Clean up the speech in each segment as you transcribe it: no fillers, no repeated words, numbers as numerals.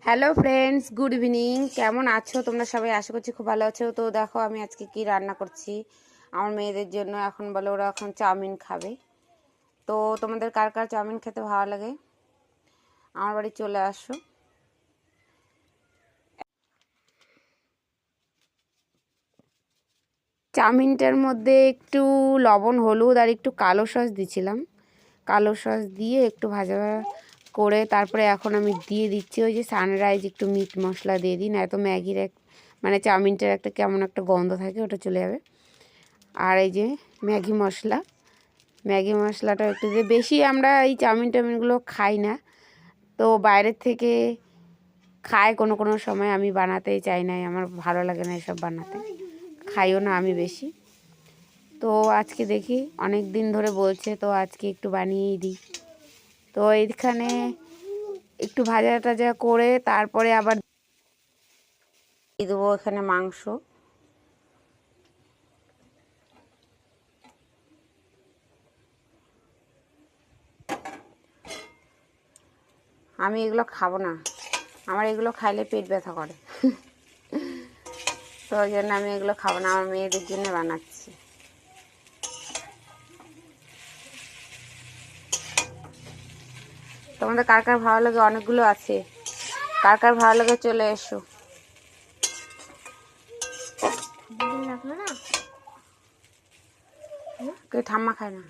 Hello friends, good evening. কেমন আছো তোমরা সবাই? আশা করছি খুব ভালো আছো। তো দেখো আমি আজকে কি রান্না করছি আমার মেয়েদের জন্য। এখন বলে ওরা এখন চাউমিন খাবে। তো তোমাদের কার কার চাউমিন খেতে ভালো লাগে আমার বাড়ি চলে আসো। চাউমিনটার মধ্যে একটু লবণ, হলুদ আর একটু কালো সস দিয়েছিলাম। কালো সস দিয়ে একটু ভাজা করে তারপরে এখন আমি দিয়ে দিচ্ছি ওই যে সানরাইজ একটু মিট মশলা দিয়ে দিই, না তো ম্যাগির মানে চাউমিনটার একটা কেমন একটা গন্ধ থাকে, ওটা চলে যাবে। আর এই যে ম্যাগি মশলাটা একটু দিয়ে, বেশি আমরা এই চাউমিনগুলো খাই না, তো বাইরের থেকে খায় কোনো কোনো সময়। আমি বানাতেই চাই না, আমার ভালো লাগে না এসব বানাতে, খাইও না আমি বেশি। তো আজকে দেখি অনেক দিন ধরে বলছে, তো আজকে একটু বানিয়েই দিই। তো এইখানে একটু ভাজা টাজা করে তারপরে আবার দিয়ে দেবো এখানে মাংস। আমি এগুলো খাবো না, আমার এগুলো খাইলে পেট ব্যথা করে। তো ওই জন্য আমি এগুলো খাবো না, আমার মেয়েদের জন্য বানাচ্ছি। তোমাদের কার কার ভালো লাগে? অনেকগুলো আছে, কার কার ভালো লাগে চলে এসো। ঠাম্মা খায় না।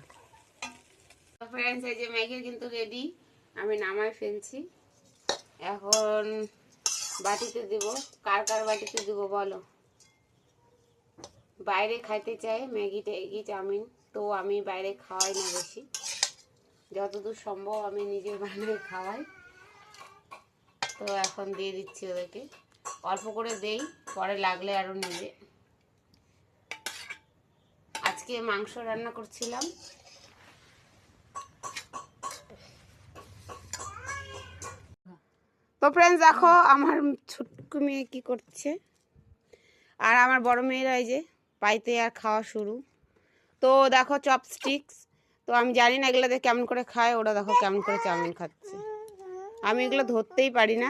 ফ্রেন্ডস, এই যে ম্যাগি কিন্তু রেডি, আমি নামাই ফেলছি। এখন বাটিতে দিব। কার কার বাটিতে দিব বলো? বাইরে খাইতে চাই ম্যাগি ট্যাগি চাউমিন, তো আমি বাইরে খাওয়াই না বেশি, যতদূর সম্ভব আমি নিজে বানিয়ে খাওয়াই। তো এখন দিয়ে দিচ্ছি ওদেরকে, অল্প করে দেই, পরে লাগলে আরও নেবে। আজকে মাংস রান্না করছিলাম। তো ফ্রেন্ডস দেখো আমার ছোট্ট মেয়ে কি করছে, আর আমার বড় মেয়েরা এই যে পাইতে আর খাওয়া শুরু। তো দেখো চপস্টিক্স, তো আমি জানি না এগুলোতে কেমন করে খায়, ওরা দেখো কেমন করে চাউমিন খাচ্ছে। আমি এগুলো ধরতেই পারি না,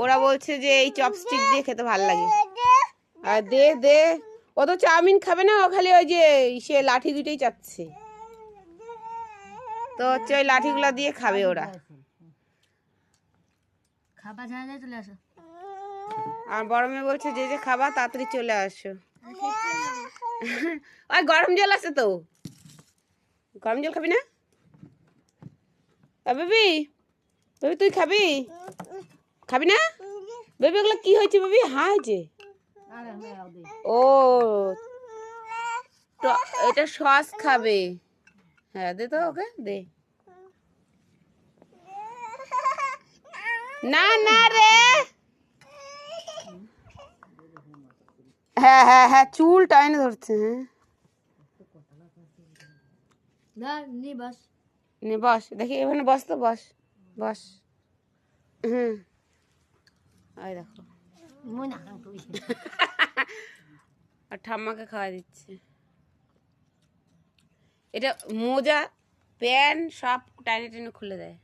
ওরা বলছে যে এই চপস্টিক দিয়ে খেতে ভালো লাগে। আর দে দে, ও তো চাউমিন খাবে না, ও খালি ওই যে সে লাঠি দুটোই চাচ্ছে, তো হচ্ছে ওই লাঠিগুলো দিয়ে খাবে ওরা। আর বড় মেয়ে বলছে যে যে খাবা তাড়াতাড়ি চলে আসো। ওই গরম জল আছে তো, গরম জল খাবি না? বেবি, বেবি তুই খাবি? খাবি না বেবি? ওগুলো কি হয়েছে বেবি? হ্যাঁ হয়েছে। ও এটা সস খাবে। হ্যাঁ দে তো ওকে দে। না না রে, হ্যাঁ হ্যাঁ হ্যাঁ চুল টাইনে ধরছে। হ্যাঁ নে বস, দেখি এখানে বস, তো বস বস। হুম, ওই দেখো আর ঠাম্মাকে খাওয়া দিচ্ছে। এটা মোজা প্যান্ট সব টাইনে টেনে খুলে দেয়।